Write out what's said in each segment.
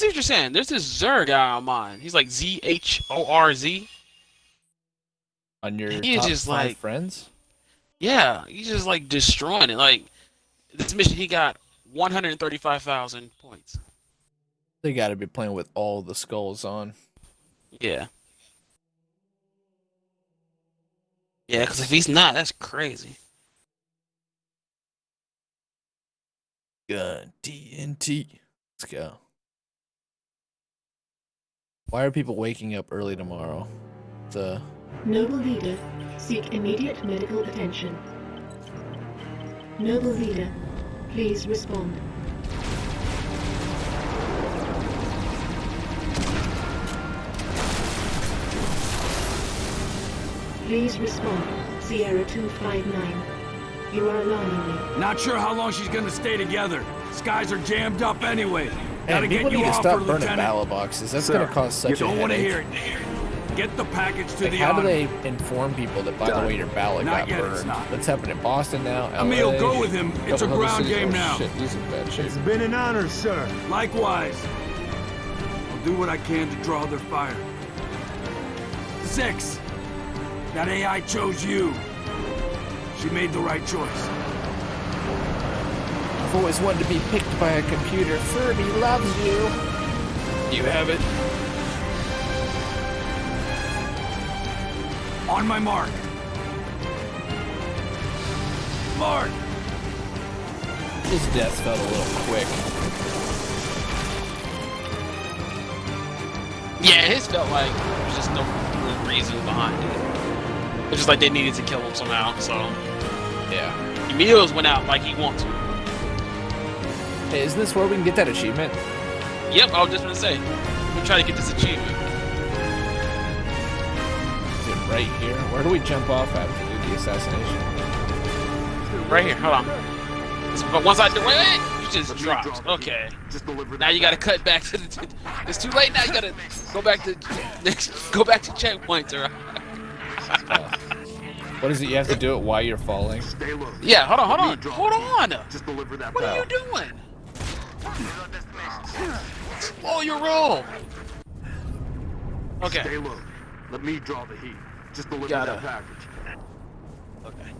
see what you're saying. There's this Zer guy on mine. He's like ZHORZ. On your He is top just 5 like, friends? yeah, he's just like destroying it. Like this mission, he got 135,000 points. They got to be playing with all the skulls on. Yeah. Yeah, because if he's not, that's crazy. Gun TNT. Let's go. Why are people waking up early tomorrow? Noble leader, seek immediate medical attention. Noble leader, please respond. Please respond, Sierra 259. You are alarming me. Not sure how long she's gonna stay together. Skies are jammed up anyway. Gotta And people get you need to off stop her, burning Lieutenant. ballot boxes. That's Sir, going to cause such you a don't want to headache. hear it. Get the package to Like, the how do Army. they inform people that, by the Done. way, your ballot Not got yet, it's burned? not. That's happening in Boston now. Emil, LA, go with him. It's a couple other ground cities. game Oh, now. Shit, he's in bad shape. It's been an honor, sir. Likewise. I'll do what I can to draw their fire. 6. That AI chose you. She made the right choice. I've always wanted to be picked by a computer. Furby loves you. You have it. On my mark. Mark! His death felt a little quick. Yeah, his felt like there's just no real reason behind it. It's just like they needed to kill him somehow, so Yeah. Emilio's went out like he wants to. Hey, isn't this where we can get that achievement? Yep, I was just gonna say. We're trying to get this achievement. Is it right here? Where do we jump off at to do the assassination? Right here, hold on. But once I do it, you just dropped. Okay. Now you gotta cut back to the. It's too late now. You gotta go back to checkpoints, or. What is it? You have to do it while you're falling. Stay low. Yeah, hold on. Just deliver that What are you doing? Slow your roll. Okay. Stay low. Let me draw the heat. Just deliver Gotta. that package. Okay.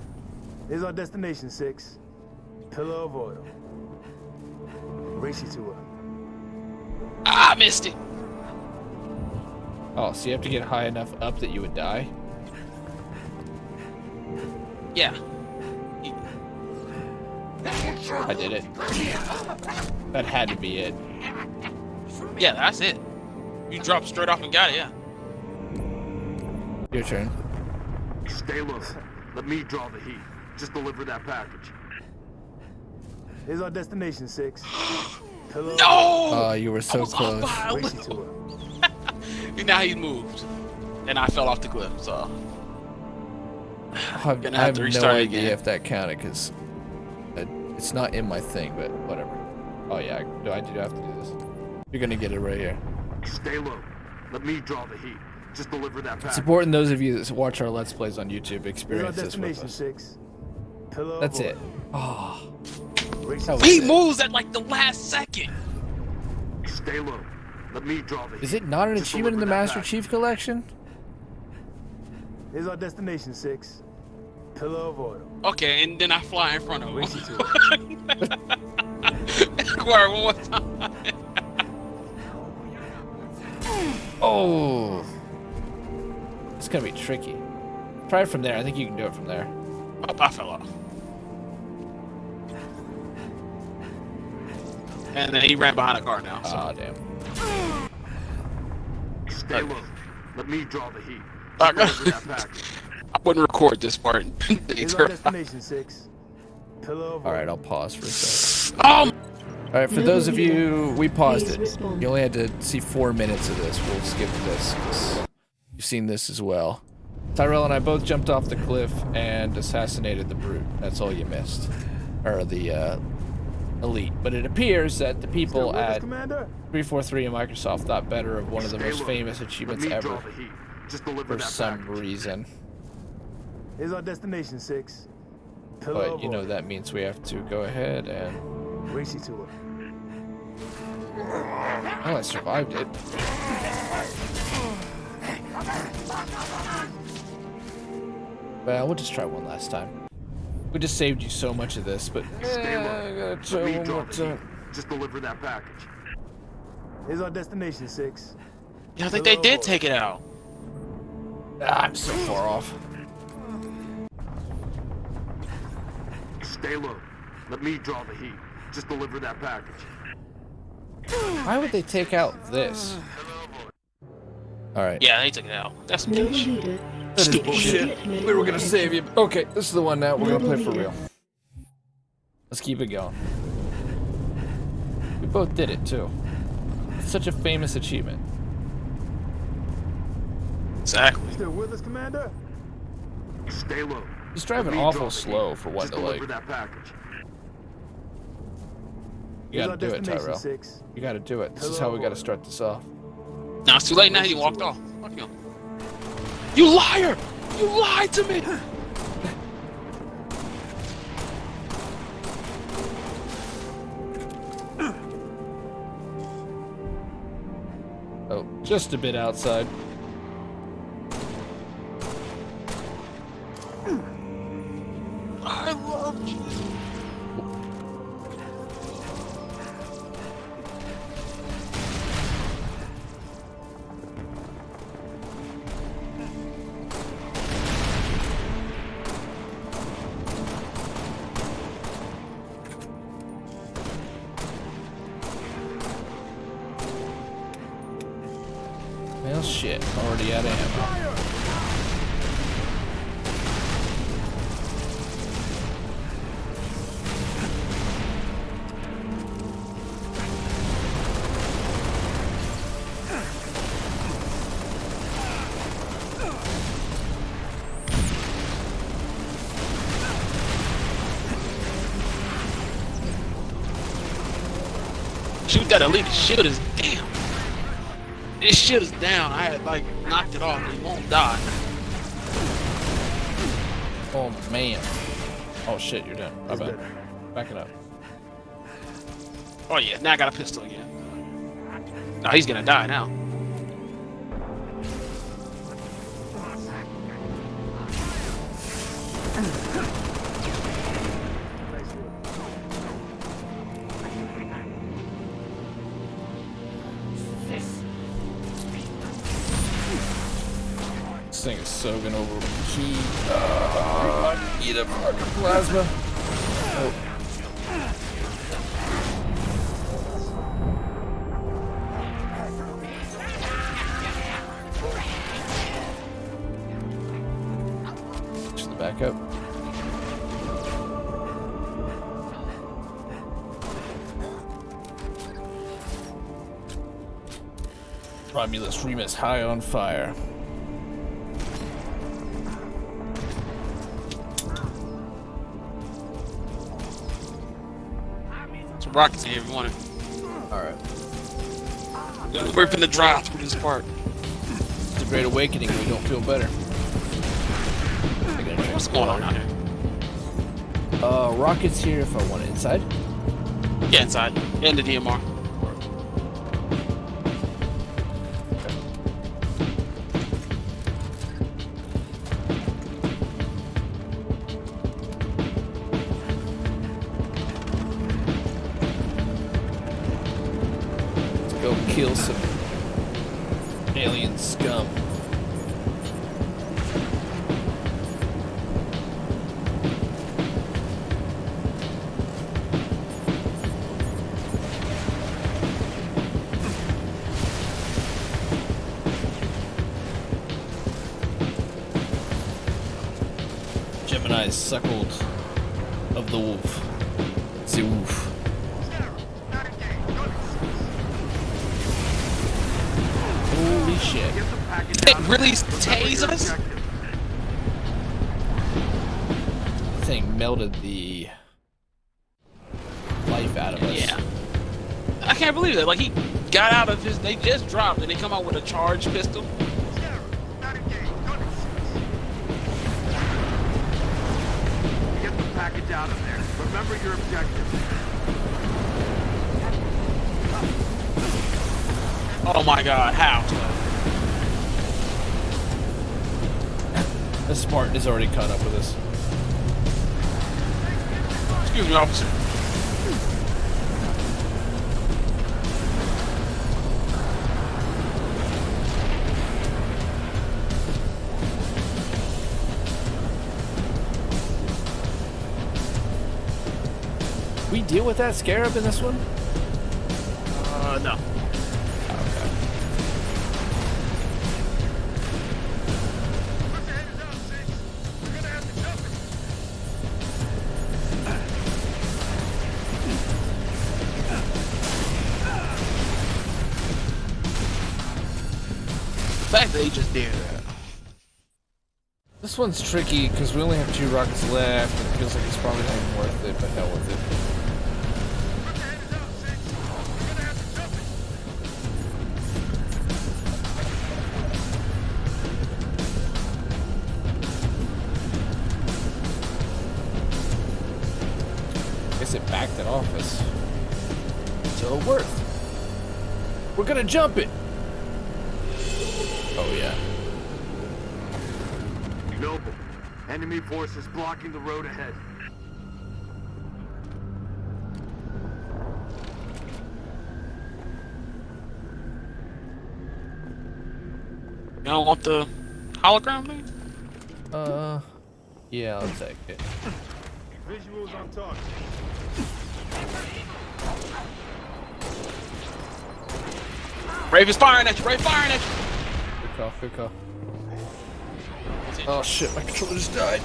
Here's our destination, 6. Pillar of oil. Race you to her. Ah, I missed it. Oh, so you have to get high enough up that you would die? Yeah. I did it. That had to be it. Yeah, that's it. You dropped straight off and got it. Yeah. Your turn. Stay low. Let me draw the heat. Just deliver that package. Here's our destination, 6. Pillar of No. Oh, you were so I was off close. by a oil. Race you little. to her. And now he's moved, and I fell off the cliff. So I Gonna have have to no restart idea again. if that counted because it's not in my thing, but whatever. Oh yeah, I do have to do this. You're gonna get it right here. Stay low. Let me draw the heat. Just deliver that It's package. important those of you that watch our Let's Plays on YouTube Here's our experience this with destination, us. 6. Pillar of That's oil. it. Oh, Race that you was he it. moves at like the last second. Stay low. Let me draw the heat. Is it not an Just achievement in the deliver that Master package. Chief Collection? Here's our destination, 6. Pillar of oil. Okay, and then I fly in front of Race you him. to her. Word, one more time. Oh, it's gonna be tricky. Try it from there. I think you can do it from there. Oh, I fell off. And then he ran behind a car now. So. Ah, damn. Stay low. Let me draw the heat. I Just deliver that package. wouldn't record this part. Here's our destination, 6. Pillar of All oil. right, I'll pause for a second. Oh, All right, for those of you, we paused Please it. respond. You only had to see 4 minutes of this. We'll skip this 'cause you've seen this as well. Tyrell and I both jumped off the cliff and assassinated the brute. That's all you missed, or the elite. But it appears that the Still people with us, at Commander? 343 and Microsoft thought better of one of the Stay most low. famous Let achievements me ever draw the heat. Just deliver for that some package. reason. Here's our destination, 6. Pillar But of you know oil. that means we have to go ahead and Race you to her. oh, I survived it. Well, we'll just try one last time. We just saved you so much of this, but I gotta try one more time. Just deliver that package. Here's our destination, 6. Yeah, I think they did take it out. Ah, I'm so far off. Stay low. Let me draw the heat. Just deliver that package. Why would they take out this? Alright. Yeah, they took it out. That's some Noble bullshit. leader. That is bullshit. We were gonna save you. Okay, this is the one now. We're gonna play for real. Let's keep it going. We both did it too. It's such a famous achievement. Exactly. Still with us, Commander? Stay low. He's driving awful slow for one Just to deliver like. that package. You Here's gotta our do it, destination, Tyrell. 6. You gotta do it. This is how we gotta start this off. Now it's too late now. He walked off. Fuck him. You liar! You lied to me! Oh, just a bit outside. I love you. Well, shit. Already out of ammo. Shoot that elite shield is damn. This shit is down. I had like knocked it off. It won't die. Oh, man. Oh, shit, you're done. My bad. Back it up. Oh yeah, now I got a pistol again. No, he's gonna die now. This thing is so gonna overheat. I need a fucking plasma. Oh. Just the backup. Romulus Remus high on fire. Some rockets in here if you want it. Alright. We're finna drive through this part. It's a great awakening. We don't feel better. What's going on out here? Rockets here if I want it. Inside? Yeah, inside. And the DMR. Go kill some alien scum. Gemini is suckled of the wolf. The wolf. Holy shit. It really tased us? Thing melted the life out of us. Yeah. I can't believe that. Like, he got out of his... They just dropped and they come out with a charged pistol. Get the package out of there. Remember your objective. Oh my god, how? The Spartan is already caught up with us. Excuse me, officer. We deal with that scarab in this one? No. Okay. The fact that he just did that. This one's tricky because we only have 2 rockets left. It feels like it's probably not even worth it, but hell with it. Guess it backed it off us. So worth. We're gonna jump it. Oh yeah. Noble, enemy forces blocking the road ahead. You don't want the hologram thing? Yeah, I'll take it. Visuals on target. Brave is firing at you, Brave firing at you! Good call, good call. Oh shit, my controller just died.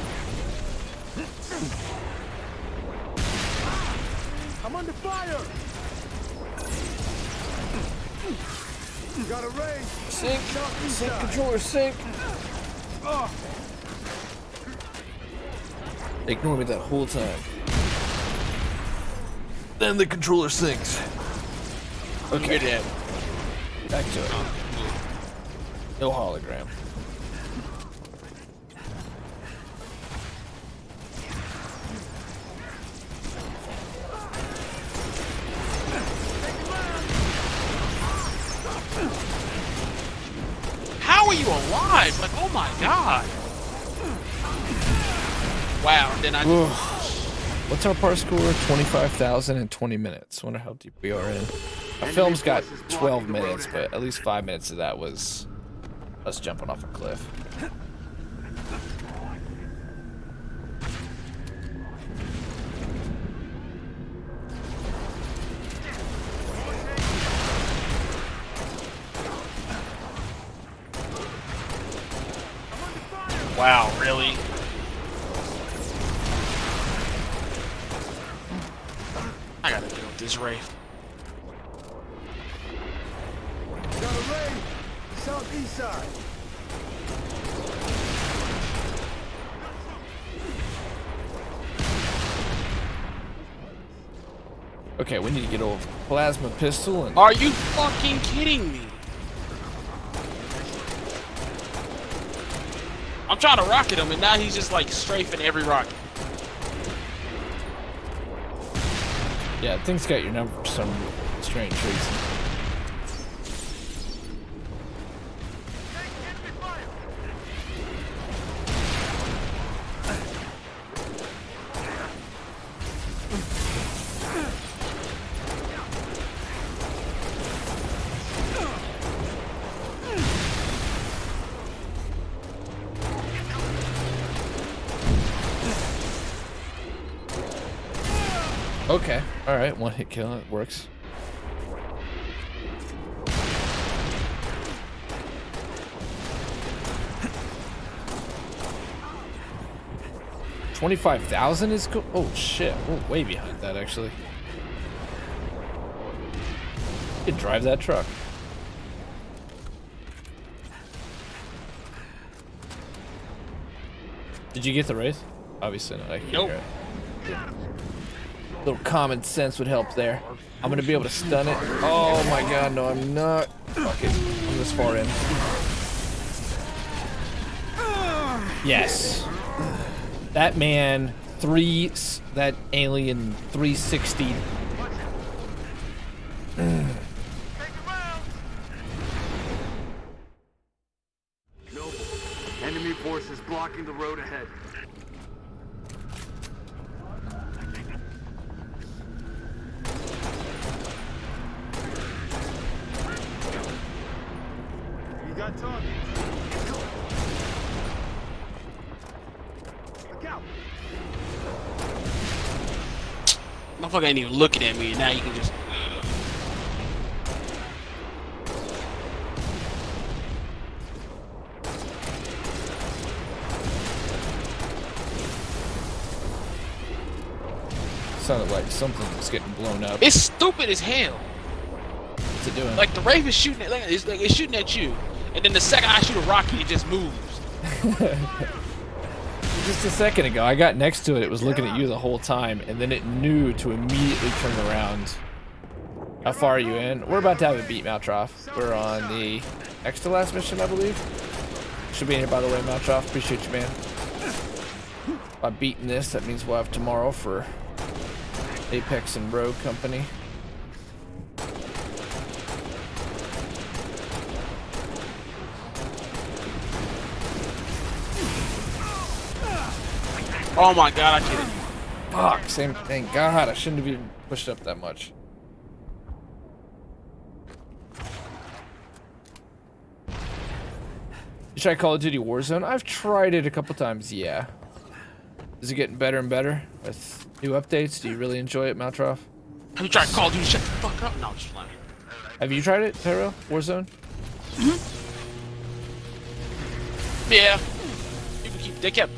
I'm under fire! Got a range. Sync, sync, controller, sync. Ignore me that whole time. Then the controller syncs. Okay, You're dead. back to it. No hologram. How are you alive? Like, oh my god. Wow, and then I What's our par score? 25,000 in 20 minutes. Wonder how deep we are in. Our film's got 12 minutes, but at least 5 minutes of that was us jumping off a cliff. wow, really? I gotta deal with this Wraith. Got a range. Southeast side. Okay, we need to get a plasma pistol and Are you fucking kidding me? I'm trying to rocket him, and now he's just like strafing every rocket. yeah, things got your number for some strange reason. Okay, alright, one hit kill, it works. $25,000 is cool. Oh shit, we're way behind that actually. You could drive that truck. Did you get the race? Obviously not. I can't Nope. hear it. Little common sense would help there. I'm gonna be able to stun it. Oh my god, no, I'm not. Fuck it. I'm this far in. Yes. That man, that alien 360. Reinforcements blocking the road ahead. You got targets. Look out. Motherfucker ain't even looking at me, and now you can just. Sounded like something was getting blown up. It's stupid as hell. What's it doing? Like the Raven's shooting at, it's shooting at you, and then the second I shoot a rocket, it just moves. Just a second ago, I got next to it. It was looking at you the whole time, and then it knew to immediately turn around. How far are you in? We're about to have a beat, Maltroff. We're on the next to last mission, I believe. Should be in here, by the way, Maltroff. Appreciate you, man. By beating this, that means we'll have tomorrow for Apex and Rogue Company. Oh my god, I can't. Fuck, same thing. God, I shouldn't have even pushed up that much. You try Call of Duty Warzone? I've tried it a couple times, yeah. Is it getting better and better with new updates? Do you really enjoy it, Maltroff? Have you tried Call of Duty? Shut the fuck up. No, I'm just playing. Have you tried it, Tyrell? Warzone? Yeah. They kept.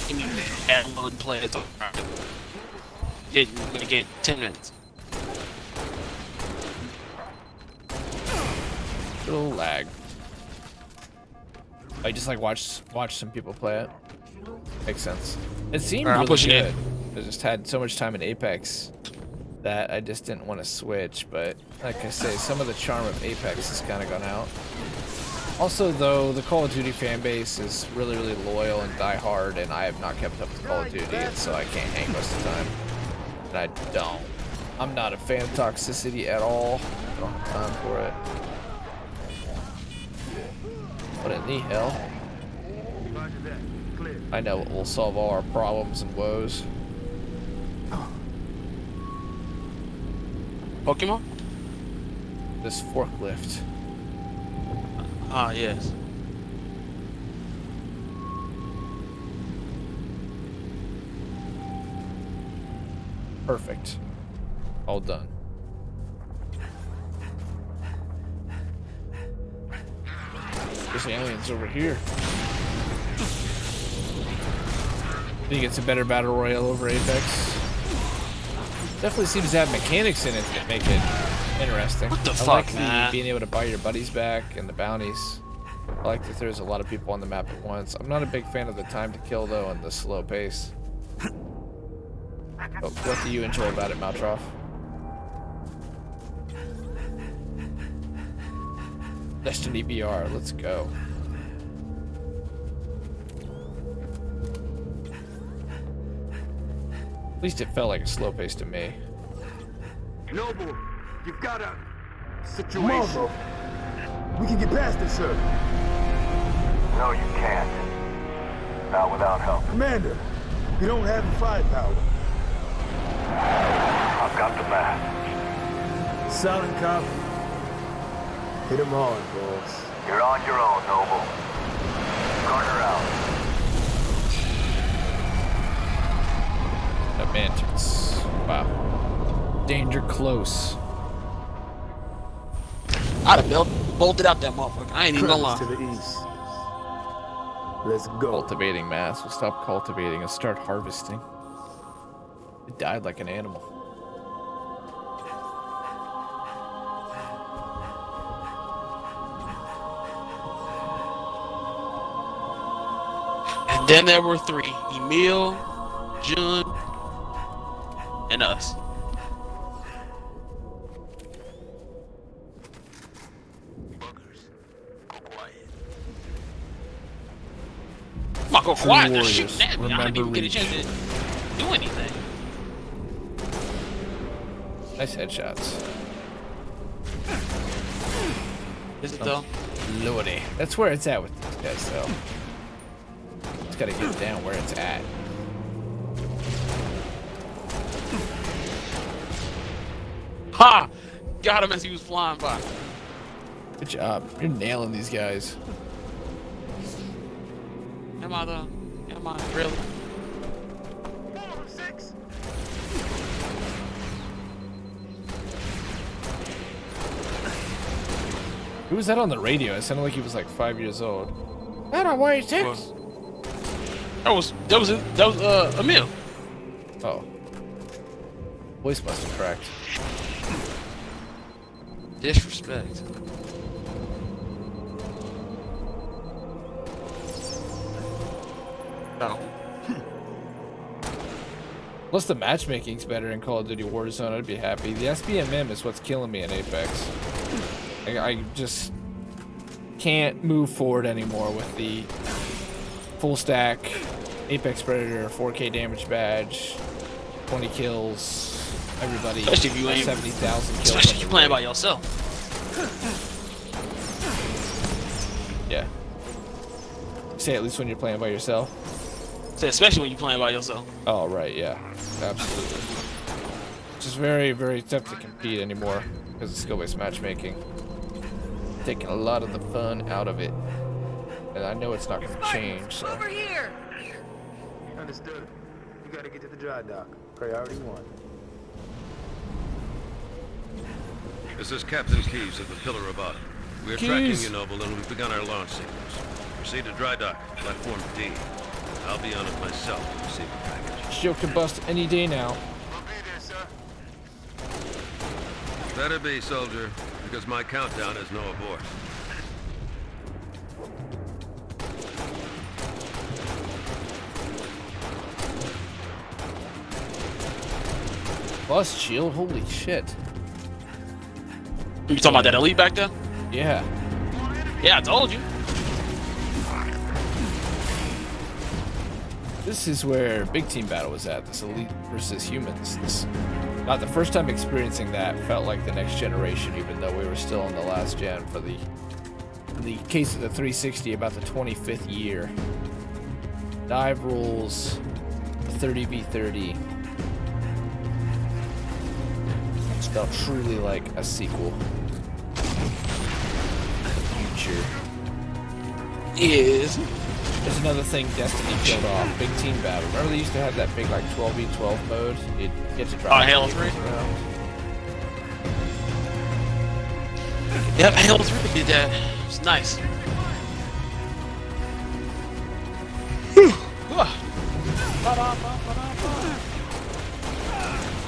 Give me add load play. Didn't get 10 minutes. Little lag. I just like watch some people play it. Makes sense. It seemed Alright, I'm really pushing good. it. I just had so much time in Apex that I just didn't want to switch. But like I say, some of the charm of Apex has kind of gone out. Also, though, the Call of Duty fan base is really, really loyal and die-hard, and I have not kept up with Call of Duty, and so I can't hang most of the time. And I don't. I'm not a fan of toxicity at all. I don't have time for it. What in the hell? Roger that. Clear. I know it will solve all our problems and woes. Pokemon? This forklift. Ah, yes. Perfect. All done. There's aliens over here. Think it's a better battle royale over Apex? Definitely seems to have mechanics in it that make it interesting. What the I fuck, like man? being able to buy your buddies back and the bounties. I like that there's a lot of people on the map at once. I'm not a big fan of the time to kill though and the slow pace. But what do you enjoy about it, Maltroff? Destiny BR, let's go. At least it felt like a slow pace to me. Noble, you've got a Come on, situation. bro. We can get past this, sir. No, you can't. Not without help. Commander, you don't have the firepower. I've got the map. Solid copy. Hit him hard, boss. You're on your own, Noble. Carter out. Semantics. Wow. Danger close. I'd have bolted out that motherfucker. I ain't even gonna Credits lie. to the east. Let's go. Cultivating mass. We'll stop cultivating and start harvesting. It died like an animal. And then there were three: Emil, Jun, and us. I'm not go quiet. They're warriors, shooting at me. I didn't even remember get a chance to do anything. Nice headshots. Is it though? Lordy. That's where it's at with guys though. Just gotta get down where it's at. Ha! Got him as he was flying by. Good job. You're nailing these guys. Am I though? Am I really? Who was that on the radio? It sounded like he was like 5 years old. I don't weigh 6. That was Emil. Oh. Voice must have cracked. Disrespect. No. Plus the matchmaking's better in Call of Duty Warzone. I'd be happy. The SBMM is what's killing me in Apex. I just can't move forward anymore with the full stack Apex Predator 4K damage badge, 20 kills, everybody. Especially if you ain't 70,000 kills. Especially if you're playing by yourself. Yeah. Say at least when you're playing by yourself. Say especially when you're playing by yourself. Oh right, yeah, absolutely. It's just very, very tough to compete anymore because of skill-based matchmaking. Taking a lot of the fun out of it, and I know it's not going to change. So. Over here. Understood. You gotta get to the dry dock. Priority 1. This is Captain Keyes of the Pillar of Autumn. We are tracking you, Noble, and we've begun our launch sequence. Proceed to dry dock, platform D. I'll be on it myself to receive the package. Shield can bust any day now. We'll be there, sir. Better be, soldier, because my countdown is no abort. Bust shield? Holy shit. You talking about that elite back there? Yeah. Yeah, I told you. This is where big team battle was at. This elite versus humans. God, the first time experiencing that felt like the next generation, even though we were still in the last gen for in the case of the 360, about the 25th year. Dive rules, 30v30. It's felt truly like a sequel. The future. Is. There's another thing Destiny killed off. Big team battle. Remember they used to have that big like 12v12 mode? You'd get to drive. Oh, Halo 3? Yep, Halo 3 did that. It's nice.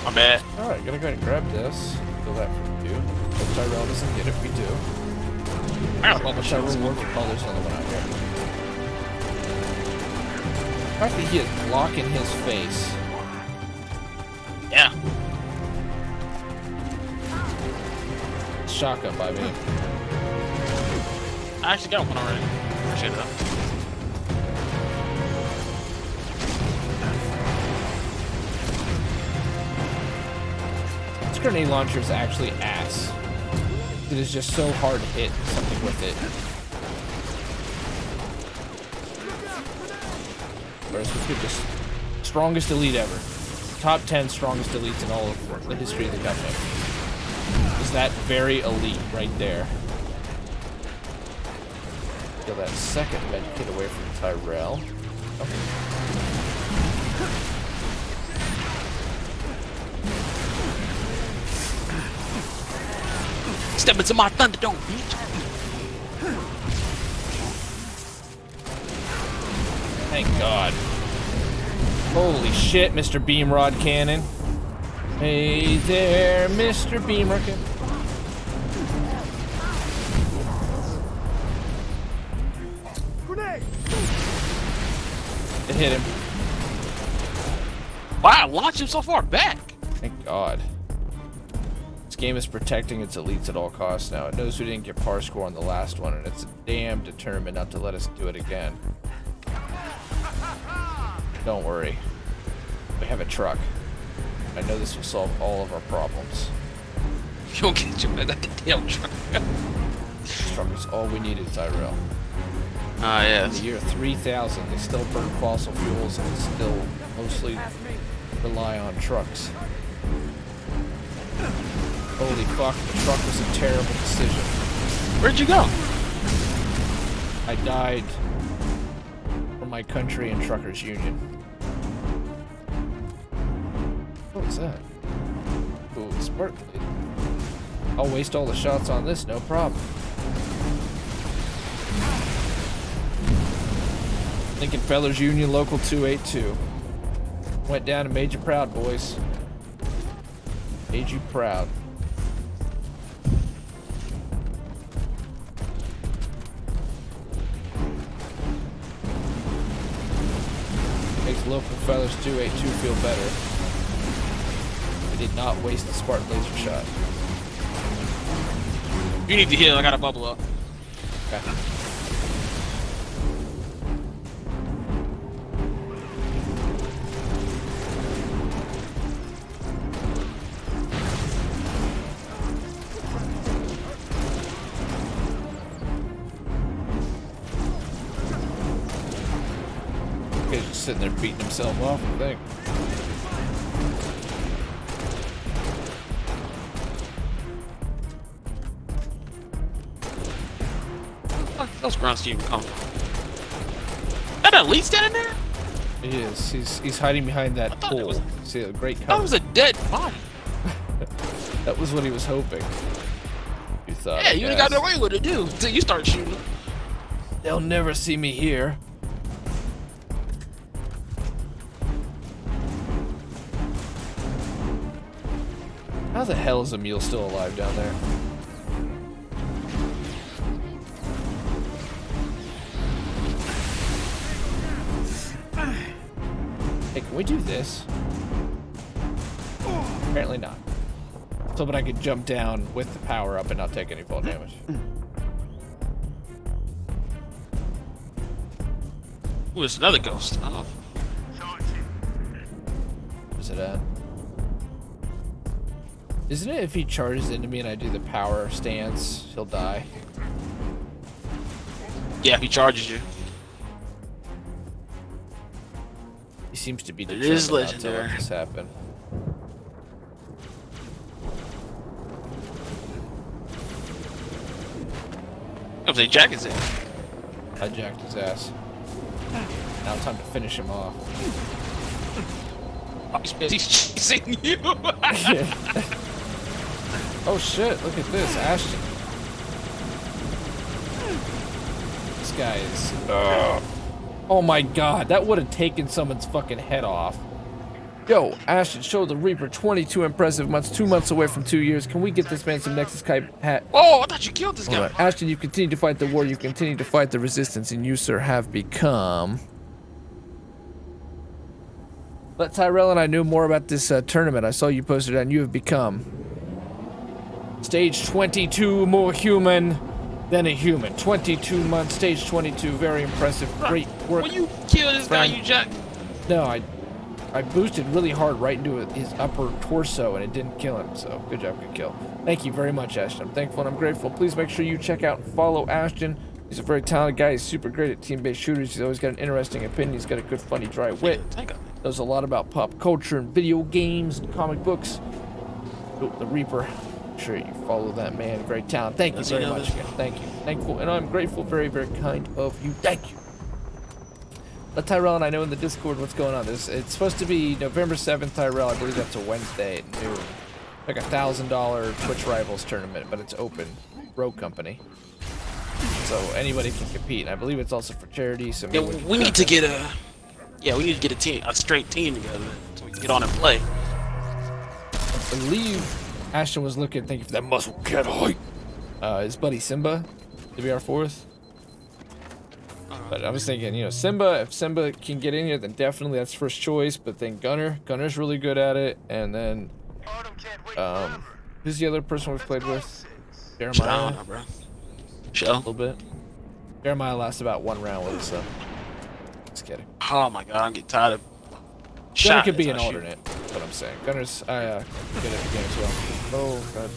My bad. Alright, gonna go ahead and grab this. Steal that from you. Hope Tyrell doesn't get it. We do. I got a bunch Which I of reward for colors on the one out here. The fact that he is blocking his face. Yeah. Shotgun by me. I actually got one already. Appreciate that. This grenade launcher is actually ass. It is just so hard to hit something with it. Whereas we could just strongest elite ever. Top 10 strongest elites in all of the history of the company. Is that very elite right there. Kill that second med kit away from Tyrell. Okay. Step into my Thunderdome, bitch. Thank God. Holy shit, Mr. Beamrod Cannon. Hey there, Mr. Beamrod Cannon. Grenade! It hit him. Wow, launch him so far back. Thank God. This game is protecting its elites at all costs now. It knows we didn't get par score on the last one, and it's damn determined not to let us do it again. Don't worry. We have a truck. I know this will solve all of our problems. You don't get you that damn truck. truckers. All we needed, Tyrell. Ah, In the yes. year 3000, they still burn fossil fuels and still mostly rely on trucks. Holy fuck, the truck was a terrible decision. Where'd you go? I died for my country and truckers union. What was that? Ooh, spark plate. I'll waste all the shots on this, no problem. Lincoln Fellers Union Local 282. Went down and made you proud, boys. Made you proud. Makes Local Fellers 282 feel better. They did not waste the Spartan laser shot. You need to heal. I got a bubble up. Okay. He's just sitting there beating himself off, I think. Those grunts keep coming. That elite standing there? He is. He's hiding behind that thought it pole. was- See a great That cover. was a dead body. That was what he was hoping. You thought. Yeah, I you ain't got guess. no way what to do until you start shooting. They'll never see me here. How the hell is Emil still alive down there? Hey, can we do this? Apparently not. So, but I could jump down with the power up and not take any fall damage. Ooh, it's another ghost. Oh. Where's it at? Isn't it if he charges into me and I do the power stance, he'll die? Yeah, he charges you. He seems to be It determined is not to legendary. let this happen. If they jack is it. I jacked his ass. Now it's time to finish him off. He's chasing you. Oh shit, look at this, Ashton. This guy is... Oh my god, that would have taken someone's fucking head off. Yo, Ashton, show the Reaper 22 impressive months, 2 months away from 2 years. Can we get this man some Nexus Kai hat? Oh, I thought you killed this guy. Alright, Ashton, you continue to fight the war, you continue to fight the resistance, and you, sir, have become... Let Tyrell and I know more about this tournament. I saw you posted and you have become... Stage 22, more human than a human. 22 months, stage 22, very impressive, great work. When you kill this guy, friend. you jack. No, I boosted really hard right into his upper torso and it didn't kill him, so good job, good kill. Thank you very much, Ashton. I'm thankful and I'm grateful. Please make sure you check out and follow Ashton. He's a very talented guy. He's super great at team-based shooters. He's always got an interesting opinion. He's got a good, funny, dry wit. Knows a lot about pop culture and video games and comic books. Oh, the Reaper. Make sure you follow that man. Very talented. Thank you Does he very know much this? again. Thank you. Thankful, and I'm grateful. Very, very kind of you. Thank you. Let Tyrell and I know in the Discord what's going on. It's supposed to be November 7th, Tyrell. I believe that's a Wednesday at noon. Like $1,000 Twitch Rivals tournament, but it's open. Rogue Company. So anybody can compete. And I believe it's also for charity. So Yeah, maybe we need to get a. Yeah, we need to get a team, a straight team together, so we can get on and play. I believe Ashton was looking. Thank you for that muscle cat height. His buddy Simba to be our fourth. But I was thinking, you know, Simba. If Simba can get in here, then definitely that's first choice. But then Gunner's really good at it. And then, who's the other person we've played with? Jeremiah. Shell, bro. A Shell. little bit. Jeremiah lasts about 1 round with us, so. Just kidding. Oh my god, I'm getting tired of. Gunner shot could be as an I shoot. alternate. That's what I'm saying. Gunner's good at the game as well. Oh god.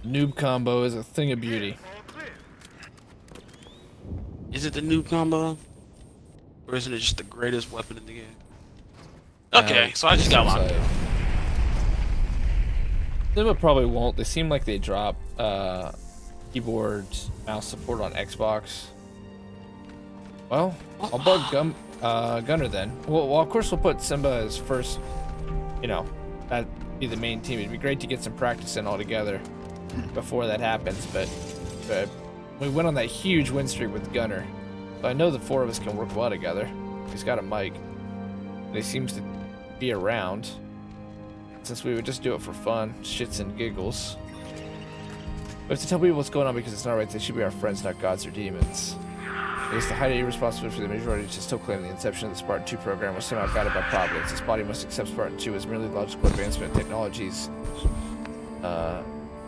Noob combo is a thing of beauty. Is it the new combo? Or isn't it just the greatest weapon in the game? Okay, so I just got locked up. Simba probably won't. They seem like they drop keyboard, mouse support on Xbox. Well, I'll bug Gunner then. Well, of course we'll put Simba as first. You know, that'd be the main team. It'd be great to get some practice in all together before that happens. But we went on that huge win streak with Gunner. So I know the four of us can work well together. He's got a mic. And he seems to be around. Since we would just do it for fun, shits and giggles. We have to tell people what's going on because it's not right. They should be our friends, not gods or demons. It is the height of irresponsibility for the majority to still claim the inception of the Spartan 2 program was somehow guided by Providence. This body must accept Spartan 2 as merely logical advancement in technologies,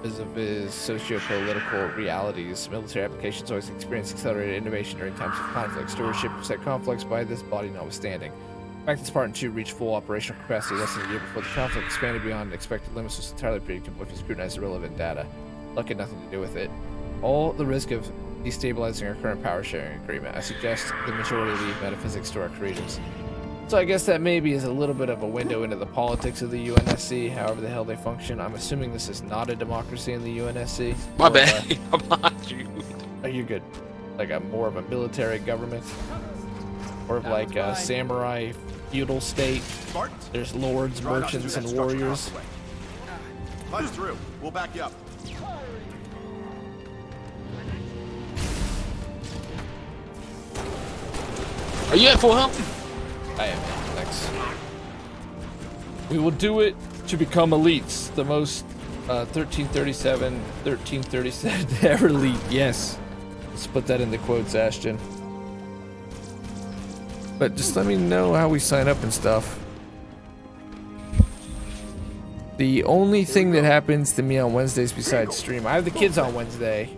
vis-a-vis socio-political realities. Military applications always experience accelerated innovation during times of conflict. Stewardship of said conflicts by this body notwithstanding. The fact that Spartan 2 reached full operational capacity less than a year before the conflict expanded beyond expected limits was entirely predictable if you scrutinize the relevant data. Luck had nothing to do with it. All the risk of destabilizing our current power sharing agreement. I suggest the majority leave metaphysics to our creatives. So I guess that maybe is a little bit of a window into the politics of the UNSC, however the hell they function. I'm assuming this is not a democracy in the UNSC. My bad. I'm not you. Oh, you're good. Like a more of a military government, or of like a samurai feudal state. There's lords, merchants, and warriors. Punch through. We'll back you up. Are you at full health? I am. Thanks. We will do it to become elites. The most 1337 ever elite. Yes. Let's put that in the quotes, Ashton. But just let me know how we sign up and stuff. The only thing that happens to me on Wednesdays besides stream, I have the kids on Wednesday.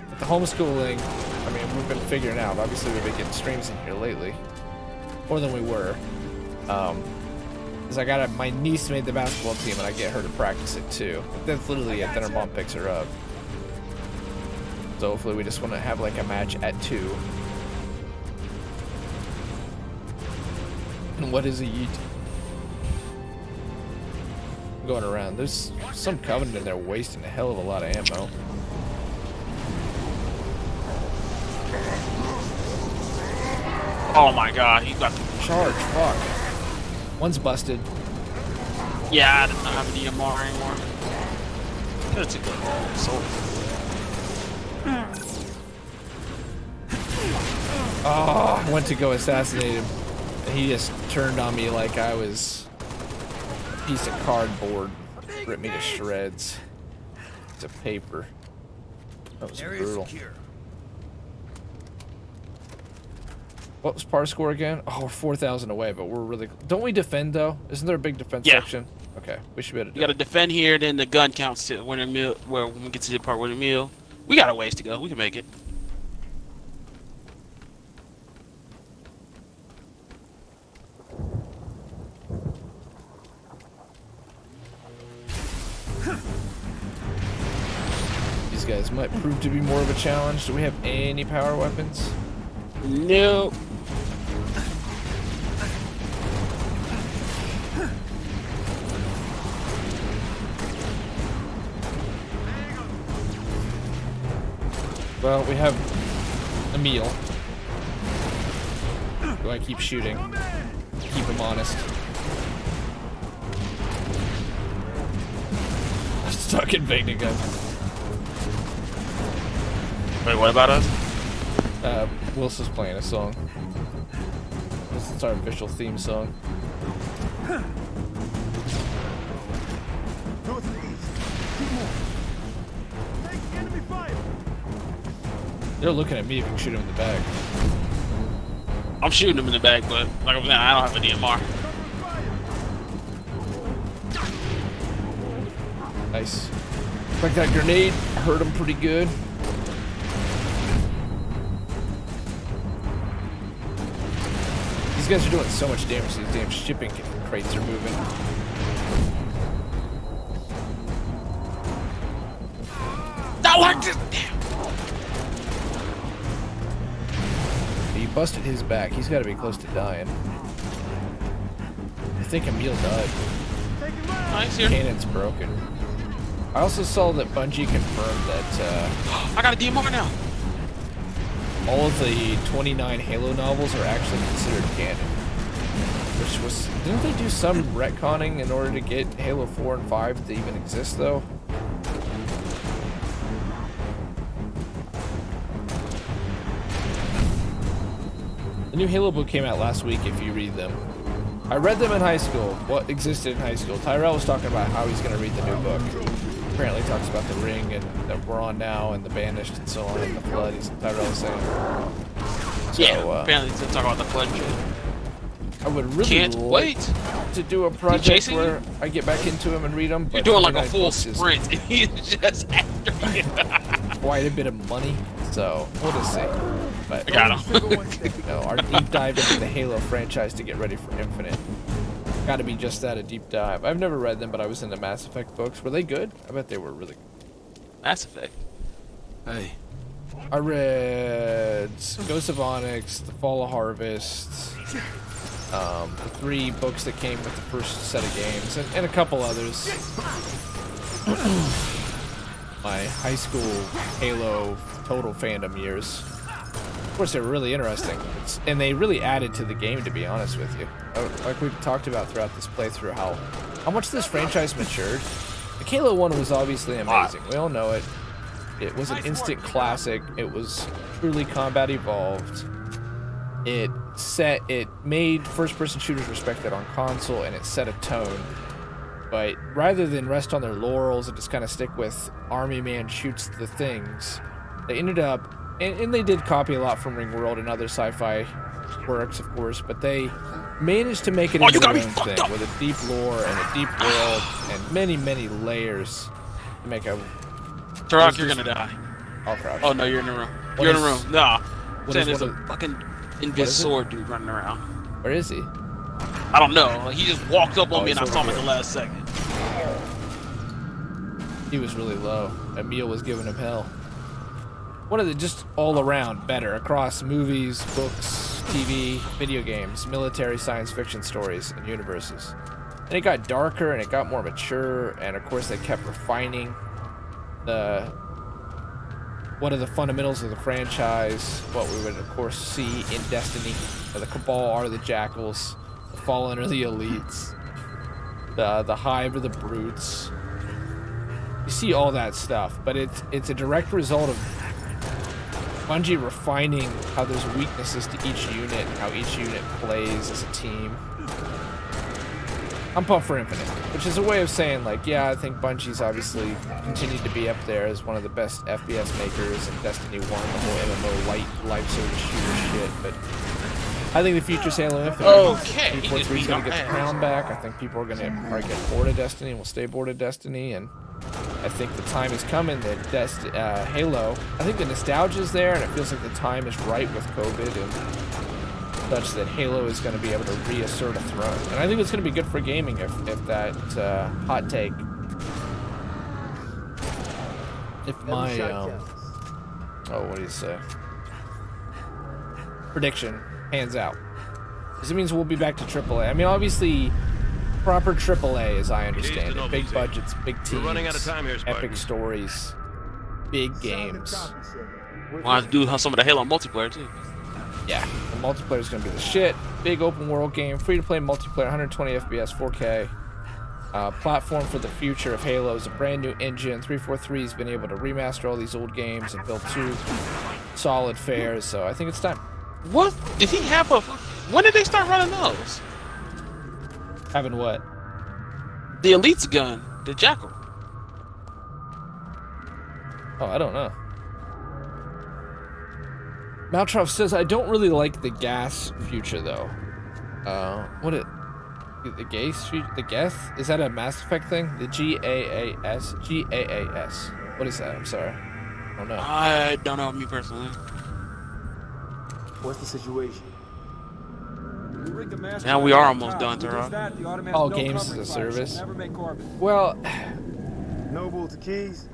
But the homeschooling, I mean, we've been figuring out. Obviously, we've been getting streams in here lately. More than we were. Because my niece made the basketball team and I get her to practice it too. That's literally it. Then her mom picks her up. So hopefully we just want to have like a match at 2. And what is a yeet? Going around. There's some Covenant in there wasting a hell of a lot of ammo. Oh my god, he got the Charge, fuck. One's busted. Yeah, I don't have an EMR anymore. Could've took that soul. Oh, I went to go assassinate him. And he just turned on me like I was a piece of cardboard. Ripped me to shreds. It's a paper. That was brutal. What was par score again? Oh, we're 4,000 away, but we're really... Don't we defend, though? Isn't there a big defense section? Okay, we should be able to do You gotta defend here, then the gun counts to winner meal, where when we get to the part winner meal. We got a ways to go. We can make it. These guys might prove to be more of a challenge. Do we have any power weapons? No. Well, we have a meal. Do I keep shooting? Keep him honest. Stuck in Vega gun. Wait, what about us? Wilson's playing a song. This is our official theme song. They're looking at me if you can shoot him in the back. I'm shooting him in the back, but like I'm saying, I don't have a DMR. Nice. Like that grenade hurt him pretty good. These guys are doing so much damage. These damn shipping crates are moving. Not like this. He busted his back. He's got to be close to dying. I think Emil died. Nice here. Cannon's broken. I also saw that Bungie confirmed that I got a DMR now. all of the 29 Halo novels are actually considered canon. Which was... Didn't they do some retconning in order to get Halo 4 and 5 to even exist, though? The new Halo book came out last week, if you read them. I read them in high school, what existed in high school. Tyrell was talking about how he's going to read the new book. Apparently talks about the ring and that we're on now and the banished and so on and the flood. Tyrell was saying. So, Yeah, apparently to talk about the flood trip. I would really Can't like wait to do a project chasing where I get back into them and read them. You're doing like a full sprint and he's just after you. Quite a bit of money, so we'll just see. But I got him. you know, our deep dive into the Halo franchise to get ready for Infinite. Got to be just that, a deep dive. I've never read them, but I was in the Mass Effect books. Were they good? I bet they were really good. Mass Effect. Hey, I read Ghost of Onyx, The Fall of Harvest, the 3 books that came with the first set of games, and a couple others. My high school Halo total fandom years. Of course, they were really interesting, and they really added to the game, to be honest with you. Like we've talked about throughout this playthrough, how much this franchise matured. The Halo 1 was obviously amazing. We all know it. It was an instant classic. It was truly combat evolved. It made first-person shooters respected on console, and it set a tone. But rather than rest on their laurels and just kind of stick with Army Man shoots the things, they ended up, and they did copy a lot from Ringworld and other sci-fi works, of course, but they managed to make it into their own thing with a deep lore and a deep world and many, many layers to make a... Turok, you're gonna die. I'll crouch. Oh no, you're in the room. You're in the room. Nah. What Saying is there's one a fucking invis sword dude running around. Where is he? I don't know. Like, he just walked up on me and I he's saw him over at the last second. He was really low. Emil was giving him hell. One of the just all around better across movies, books, TV, video games, military, science fiction stories, and universes. And it got darker and it got more mature, and of course they kept refining what are the fundamentals of the franchise, what we would of course see in Destiny. The Cabal are the Jackals, the Fallen are the Elites, the Hive are the Brutes. You see all that stuff, but it's a direct result of Bungie refining how there's weaknesses to each unit and how each unit plays as a team. I'm pumped for Infinite, which is a way of saying, like, yeah, I think Bungie's obviously continued to be up there as one of the best FPS makers in Destiny 1, the whole MMO light service shooter shit, but I think the future's Halo Infinite. Okay. 343's gonna get the crown back. I think people are gonna probably get bored of Destiny and will stay bored of Destiny, and I think the time is coming that Halo, I think the nostalgia's there, and it feels like the time is right with COVID and such that Halo is going to be able to reassert a throne. And I think it's going to be good for gaming if that hot take, if my, what do you say? Prediction pans out. Because it means we'll be back to AAA. I mean, obviously, proper AAA, as I understand it. Big budgets, big teams, We're running out of time here, Spartan. epic stories, big games. We'll have to do some of the Halo multiplayer too. Yeah, the multiplayer is going to be the shit. Big open world game, free to play multiplayer, 120 FPS, 4K. Platform for the future of Halo is a brand new engine. 343 has been able to remaster all these old games and build 2 solid fares, so I think it's time. What? Did he have a... When did they start running those? Having what? The Elite's gun. The Jackal. Oh, I don't know. Maltrov says, I don't really like the gas future though. The gas future? The gas? Is that a Mass Effect thing? The GAAS? GAAS. What is that? I'm sorry. I don't know. I don't know, me personally. What's the situation? Now we are almost done, Tara. All games as a service. Well, Noble to Keys.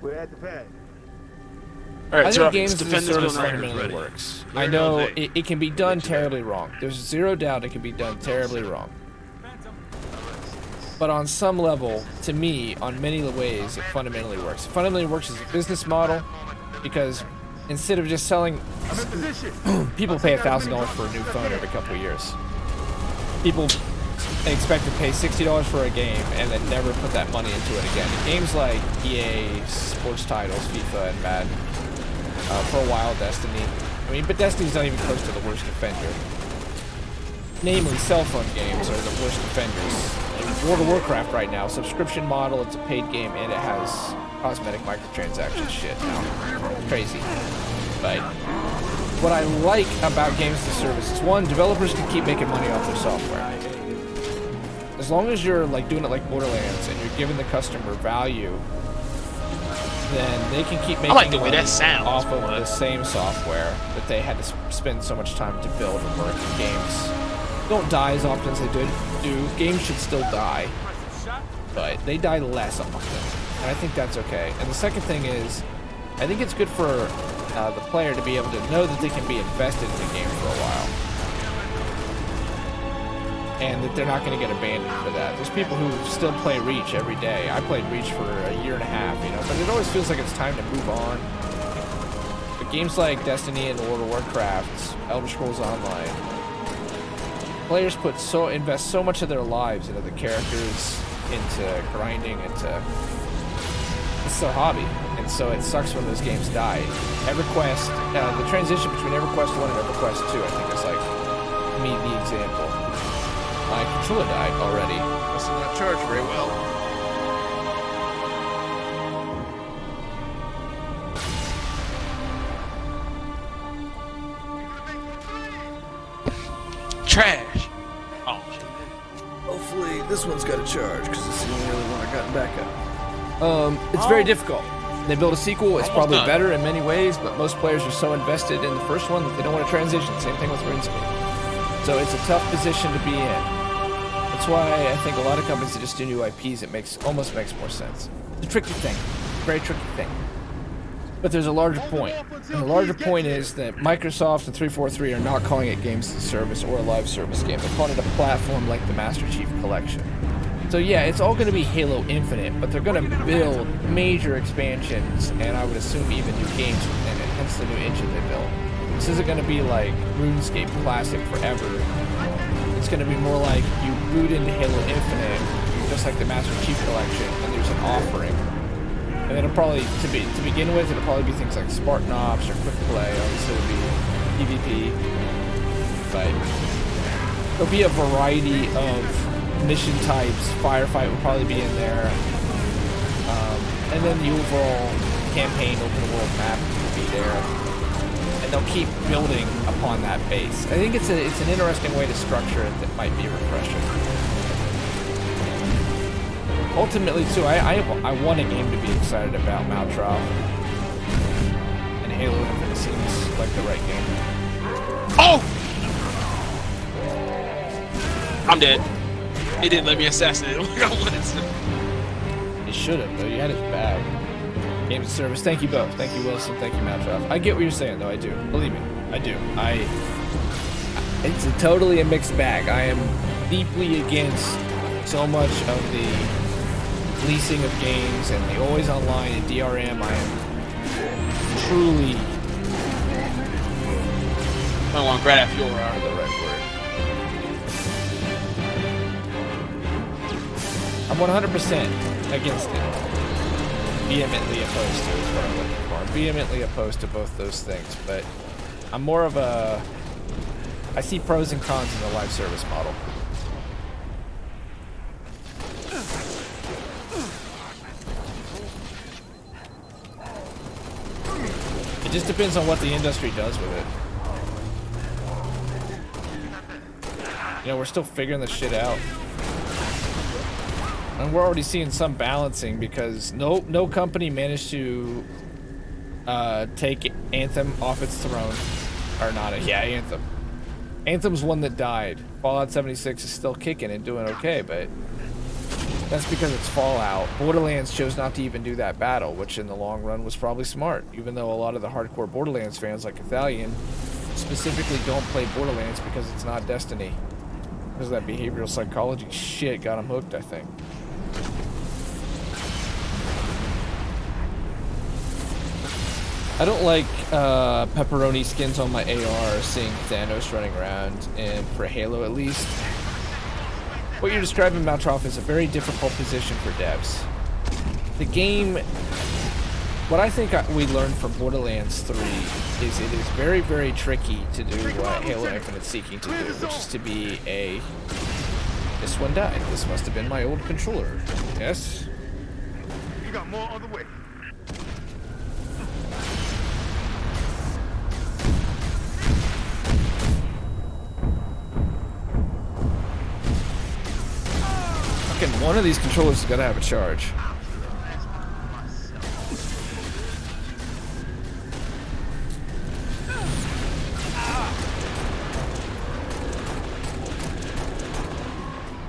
We're at the pad. Alright, I Tara, think games as a defend this service building. fundamentally Ready. works. Clear I know all day. it can be done terribly wrong. There's zero doubt it can be done terribly wrong. But on some level, to me, on many ways, it fundamentally works. It fundamentally works as a business model because instead of just selling, people pay $1,000 for a new phone every couple of years. People expect to pay $60 for a game and then never put that money into it again. And games like EA, sports titles, FIFA, and Madden, for a while, Destiny. I mean, but Destiny's not even close to the worst offender. Namely, cell phone games are the worst offenders. World of Warcraft right now, subscription model, it's a paid game, and it has cosmetic microtransaction shit now. Crazy. But what I like about games as a service is, one, developers can keep making money off their software. As long as you're like doing it like Borderlands and you're giving the customer value, then they can keep making like the way money that sounds, off of but- the same software that they had to spend so much time to build and work. Games don't die as often as they do. Games should still die, but they die less often, and I think that's okay. And the second thing is, I think it's good for the player to be able to know that they can be invested in the game for a while, and that they're not going to get abandoned for that. There's people who still play Reach every day. I played Reach for a year and a half, you know, but it always feels like it's time to move on. But games like Destiny and World of Warcraft, Elder Scrolls Online, players invest so much of their lives into the characters, into grinding, it's their hobby, and so it sucks when those games die. EverQuest, the transition between EverQuest 1 and EverQuest 2, I think is like, to me, the example. My controller died already. Must have not charged very well. Trash. Oh shit. Hopefully this one's got a charge, because it's the only other one I got in backup. It's very difficult. They build a sequel, it's probably done. better in many ways, but most players are so invested in the first one that they don't want to transition. Same thing with RuneScape. So it's a tough position to be in. That's why I think a lot of companies that just do new IPs, it almost makes more sense. It's a tricky thing. Very tricky thing. But there's a larger point. And the larger point is that Microsoft and 343 are not calling it games as a service or a live service game. They're calling it a platform like the Master Chief Collection. So yeah, it's all going to be Halo Infinite, but they're going to build major expansions, and I would assume even new games within it, hence the new engine they built. This isn't going to be like RuneScape Classic forever. It's going to be more like you boot into Halo Infinite, just like the Master Chief Collection, and there's an offering. And then it'll probably, to begin with, it'll probably be things like Spartan Ops or Quick Play. Obviously, it'll be PvP. But there'll be a variety of mission types. Firefight will probably be in there. And then the overall campaign, open world map will be there. And they'll keep building upon that base. I think it's an interesting way to structure it that might be refreshing. Ultimately, too, I want a game to be excited about, Maltrov. And Halo Infinite seems like the right game. Oh! I'm dead. He didn't let me assassinate him like I wanted to. You should have, though. You had his bag. Games of service. Thank you both. Thank you, Wilson. Thank you, Maltrov. I get what you're saying, though. I do. Believe me. I do. It's totally a mixed bag. I am deeply against so much of the leasing of games and the always online and DRM. I am truly I want to grab that fuel the rod. right word. I'm 100% against it. Vehemently opposed to is what I'm looking for. I'm vehemently opposed to both those things, but I'm more of a... I see pros and cons in the live service model. It just depends on what the industry does with it. You know, we're still figuring this shit out. And we're already seeing some balancing because no company managed to take Anthem off its throne. Or not, yeah, Anthem. Anthem's one that died. Fallout 76 is still kicking and doing okay, but that's because it's Fallout. Borderlands chose not to even do that battle, which in the long run was probably smart, even though a lot of the hardcore Borderlands fans like Ithalian specifically don't play Borderlands because it's not Destiny. Because that behavioral psychology shit got them hooked, I think. I don't like pepperoni skins on my AR, seeing Thanos running around, and for Halo at least. What you're describing, Maltroff, is a very difficult position for devs. The game, what I think we learned from Borderlands 3 is it is very, very tricky to do what Halo Infinite's seeking to do, which is to be a, this one died, this must have been my old controller. Yes? You got more on the way. Fucking one of these controllers has got to have a charge.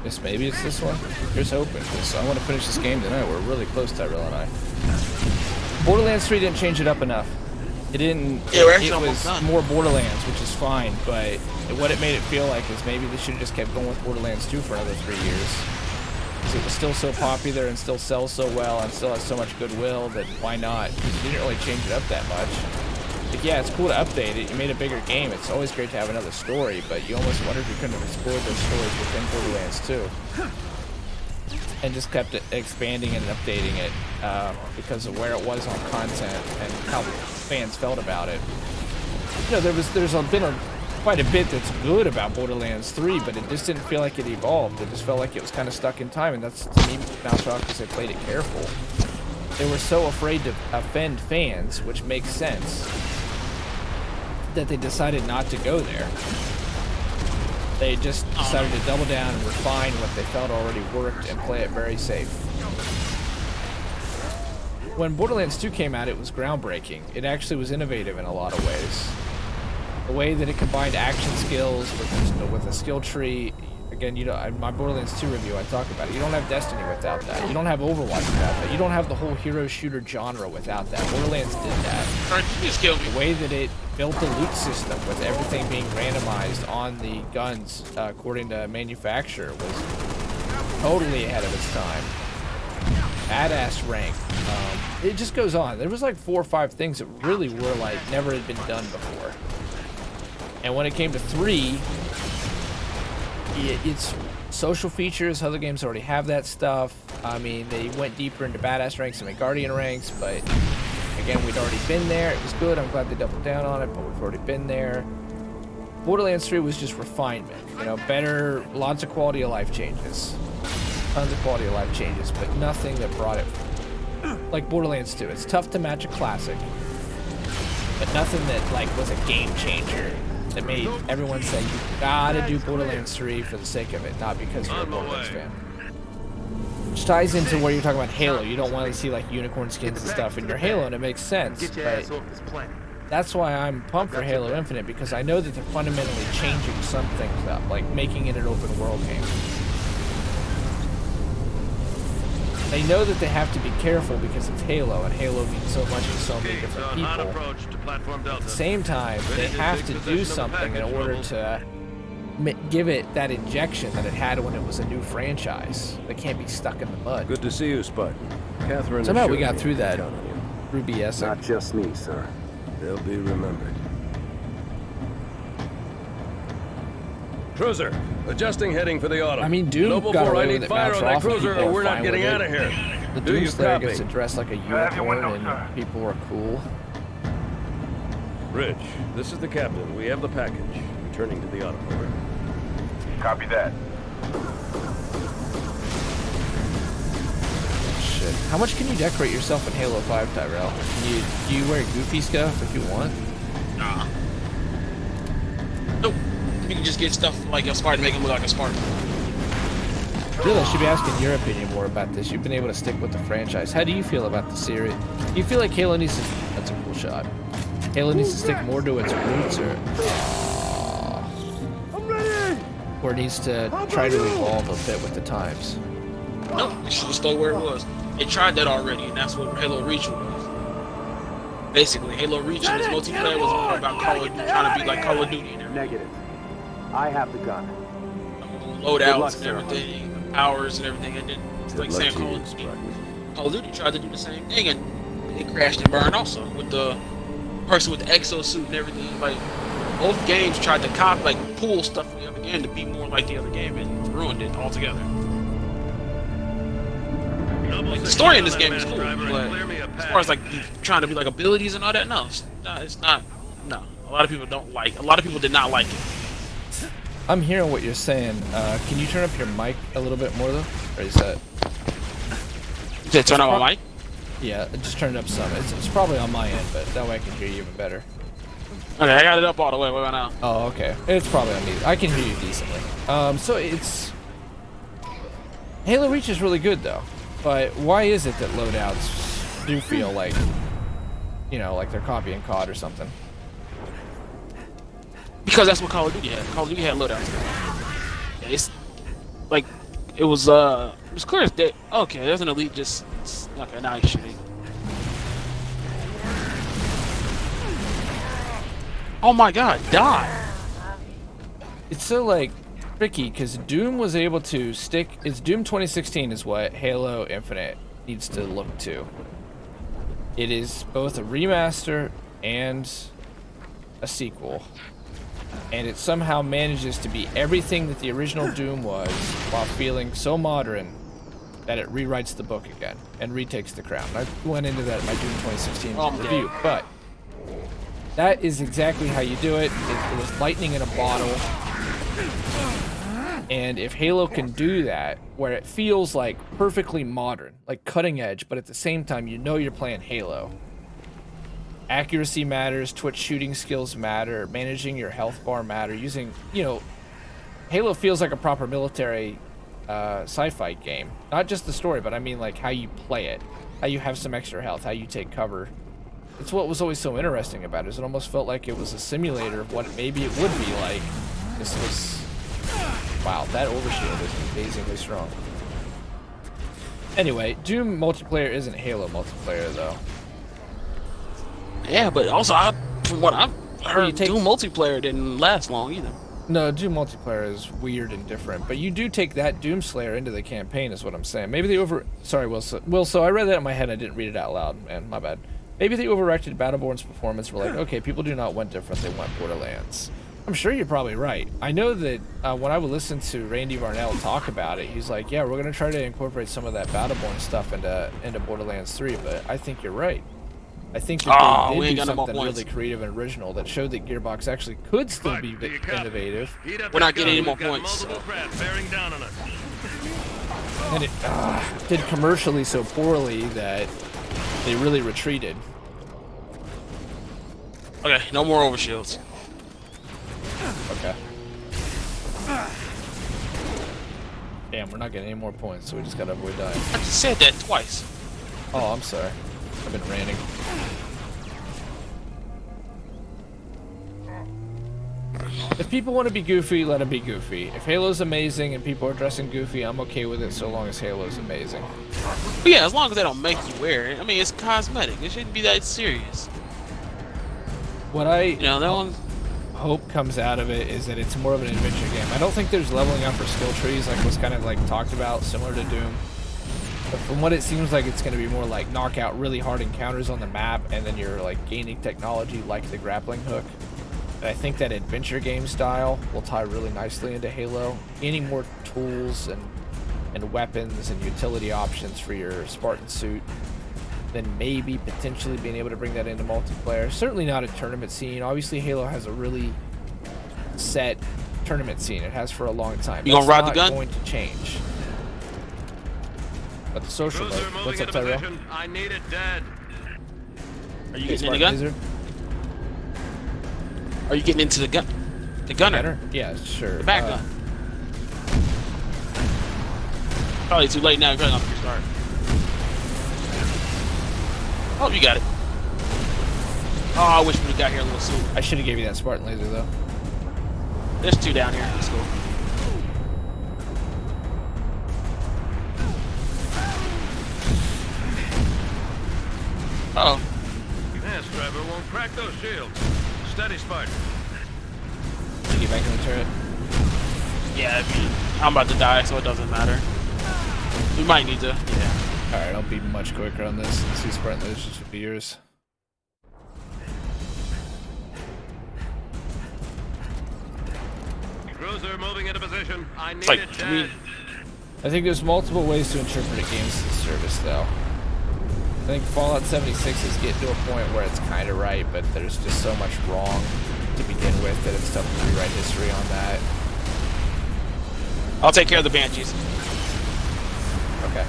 Guess maybe it's this one. Here's hoping, because I want to finish this game tonight. We're really close, Tyrell and I. Borderlands 3 didn't change it up enough. It didn't. Yeah, it was more Borderlands, which is fine, but what it made it feel like is maybe they should have just kept going with Borderlands 2 for another 3 years. Because it was still so popular and still sells so well and still has so much goodwill that why not? Because it didn't really change it up that much. Like, yeah, it's cool to update it. You made a bigger game. It's always great to have another story, but you almost wonder if you couldn't have explored those stories within Borderlands 2. And just kept it expanding and updating it because of where it was on content and how fans felt about it. You know, there's been quite a bit that's good about Borderlands 3, but it just didn't feel like it evolved. It just felt like it was kind of stuck in time, and that's, to me, Maltroff, because they played it careful. They were so afraid to offend fans, which makes sense, that they decided not to go there. They just decided to double down and refine what they felt already worked and play it very safe. When Borderlands 2 came out, it was groundbreaking. It actually was innovative in a lot of ways. The way that it combined action skills with a skill tree. Again, you know, in my Borderlands 2 review, I talk about it. You don't have Destiny without that. You don't have Overwatch without that. You don't have the whole hero shooter genre without that. Borderlands did that. Alright, you just killed me. The way that it built the loot system with everything being randomized on the guns according to manufacturer was totally ahead of its time. Badass rank. It just goes on. There was like 4 or 5 things that really were like never had been done before. And when it came to 3, it's social features. Other games already have that stuff. I mean, they went deeper into badass ranks and Guardian ranks, but again, we'd already been there. It was good. I'm glad they doubled down on it, but we've already been there. Borderlands 3 was just refinement. You know, better, lots of quality of life changes. Tons of quality of life changes, but nothing that brought it like Borderlands 2. It's tough to match a classic, but nothing that like was a game changer that made everyone say you gotta do Borderlands 3 for the sake of it, not because you're a Borderlands fan. Which ties into where you're talking about Halo. You don't want to see like unicorn skins and stuff in your Halo, and it makes sense. But that's why I'm pumped for Halo Infinite, because I know that they're fundamentally changing some things up, like making it an open world game. They know that they have to be careful because it's Halo, and Halo means so much to so many different people. At the same time, they have to do something in order to give it that injection that it had when it was a new franchise. They can't be stuck in the mud. Good to see you, Spud. Catherine. Somehow we got through that. Ruby S. Not just me, sir. They'll be remembered. Cruiser, adjusting heading for the autumn. I mean, Doom Noble got 4, away I with need it. fire on that cruiser or we're not getting out of here. The Do you Doomslayer copy? gets to dress like a unicorn, and people are cool. Rich, this is the captain. We have the package. Returning to the autumn. Over. Copy that. Shit. it. How much can you decorate yourself in Halo 5, Tyrell? Do you wear goofy stuff if you want? Nah. Nope. You can just get stuff like a Spartan, make him look like a Spartan. Really, I should be asking your opinion more about this. You've been able to stick with the franchise. How do you feel about the series? Do you feel like Halo needs to... That's a cool shot. Halo needs to stick more to its roots, or needs to try to evolve a bit with the times? Nope, it should stay where it was. They tried that already, and that's what Halo Reach was. Basically, Halo Reach and its multiplayer was more about trying to be like Call of Duty. Negative. I have the gun. Loadouts and everything, powers and everything, and then it's like saying Call of Duty tried to do the same thing, and it crashed and burned also with the person with the exosuit and everything. Like both games tried to copy, like pull stuff from the other game to be more like the other game, and ruined it altogether. Like, the story in this game is cool, but as far as like trying to be like abilities and all that, no, it's not. No, a lot of people don't like. A lot of people did not like it. I'm hearing what you're saying. Can you turn up your mic a little bit more though, or is that? Did it turn on my mic? Yeah, just turn it up some. It's probably on my end, but that way I can hear you even better. Okay, I got it up all the way. What about now? Oh, okay. It's probably on me. I can hear you decently. So it's Halo Reach is really good though, but why is it that loadouts do feel like, you know, like they're copying COD or something? Because that's what Call of Duty had. Call of Duty had loadouts. It's like it was clear as day. Okay, there's an elite just okay. Now he's shooting. Oh my God! Die! It's so like tricky because Doom was able to stick. It's Doom 2016 is what Halo Infinite needs to look to. It is both a remaster and a sequel. And it somehow manages to be everything that the original Doom was while feeling so modern that it rewrites the book again and retakes the crown. I went into that in my Doom 2016 review, but that is exactly how you do it. It was lightning in a bottle. And if Halo can do that, where it feels like perfectly modern, like cutting edge, but at the same time you know you're playing Halo. Accuracy matters, twitch shooting skills matter, managing your health bar matter, using, you know, Halo feels like a proper military sci-fi game. Not just the story, but I mean like how you play it, how you have some extra health, how you take cover. It's what was always so interesting about it, is it almost felt like it was a simulator of what maybe it would be like. This was, wow, that overshield is amazingly strong. Anyway, Doom multiplayer isn't Halo multiplayer though. Yeah, but also, from what I've heard, Doom multiplayer didn't last long either. No, Doom multiplayer is weird and different, but you do take that Doomslayer into the campaign, is what I'm saying. Maybe they Sorry, Will. So I read that in my head. I didn't read it out loud, man. My bad. Maybe they overacted Battleborn's performance. We're like, okay, people do not want different. They want Borderlands. I'm sure you're probably right. I know that when I would listen to Randy Varnell talk about it, he's like, yeah, we're gonna try to incorporate some of that Battleborn stuff into Borderlands 3. But I think you're right. I think that they did do something really creative and original that showed that Gearbox actually could still be innovative. We're not getting any more points. And it did commercially so poorly that they really retreated. Okay, no more overshields. Okay. Damn, we're not getting any more points, so we just gotta avoid dying. I just said that twice. Oh, I'm sorry. I've been ranting. If people want to be goofy, let them be goofy. If Halo's amazing and people are dressing goofy, I'm okay with it so long as Halo's amazing. But yeah, as long as they don't make you wear it. I mean, it's cosmetic. It shouldn't be that serious. What I that one hope comes out of it is that it's more of an adventure game. I don't think there's leveling up or skill trees like was kind of like talked about, similar to Doom. But from what it seems like, it's going to be more like knock out really hard encounters on the map, and then you're like gaining technology like the grappling hook. And I think that adventure game style will tie really nicely into Halo, gaining more tools and weapons and utility options for your Spartan suit. Then maybe potentially being able to bring that into multiplayer. Certainly not a tournament scene. Obviously, Halo has a really set tournament scene. It has for a long time. You gonna ride the gun? That's not going to change. Got the social Cruiser mode. moving What's up, into Tyrell? position. I need it dead. Are you Hey, getting in the gun? Spartan Are you getting into the gun? The gunner. Gunner? Yeah, sure. The back gun. Probably too late now. You're probably gonna start. Oh, you got it. Oh, I wish we got here a little sooner. I should have gave you that Spartan laser though. There's two down here. Let's go. Uh oh. Yes, driver won't crack those shields. Steady, Spartan. Did you get back in the turret? Yeah, I mean, I'm about to die, so it doesn't matter. We might need to. Yeah. Alright, I'll be much quicker on this. Let's see Spartan lasers should be yours. Cruiser moving into position. I need like it three- dead. I think there's multiple ways to interpret a game's service though. I think Fallout 76 is getting to a point where it's kind of right, but there's just so much wrong to begin with that it's tough to rewrite history on that. I'll take care of the Banshees. Okay.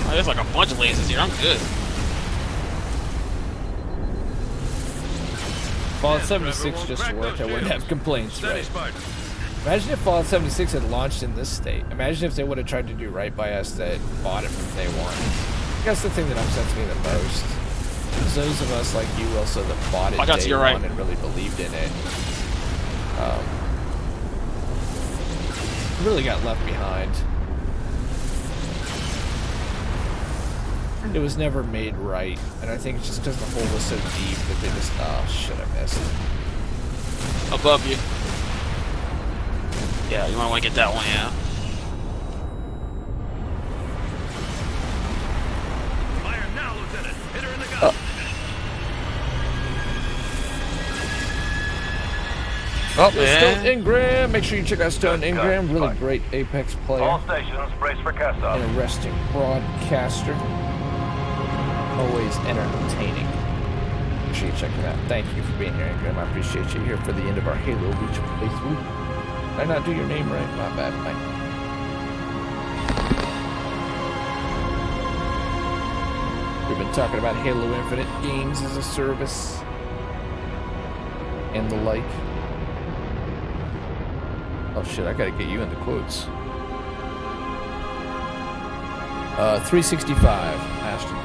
Oh, there's like a bunch of lasers here. I'm good. Fallout Yes, 76 driver, just won't crack worked. I those wouldn't have shields. complaints, Steady, right? Spartan. Imagine if Fallout 76 had launched in this state. Imagine if they would have tried to do right by us that bought it from day one. That's the thing that upsets me the most. Is those of us like you, also, that bought it Watch out to day your one right. and really believed in it. Really got left behind. It was never made right, and I think it's just because the hole was so deep that they just, oh shit, I missed. Above you. Yeah, you might want to get that one, yeah. Fire now, Lieutenant. Hit her in the gut. Oh, there's Yeah. Stone Ingram. Make sure you check out Stone Good Ingram. gun. Really Fine. great Apex player. All stations, brace for cast off. Interesting broadcaster. Always entertaining. Make sure you check it out. Thank you for being here, Ingram. I appreciate you here for the end of our Halo Reach playthrough. Did I not do your name right? My bad, Mike. We've been talking about Halo Infinite, games as a service, and the like. Oh shit, I gotta get you into quotes. 365, Ashton.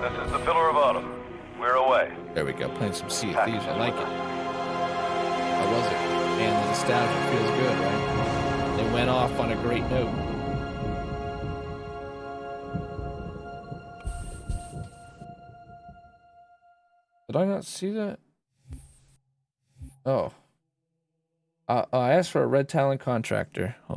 This is the Pillar of Autumn. We're away. There we go, playing some Sea of Thieves. I like it. How was it? Man, the nostalgia feels good, right? They went off on a great note. Did I not see that? Oh. I asked for a Red Talon contractor. Hold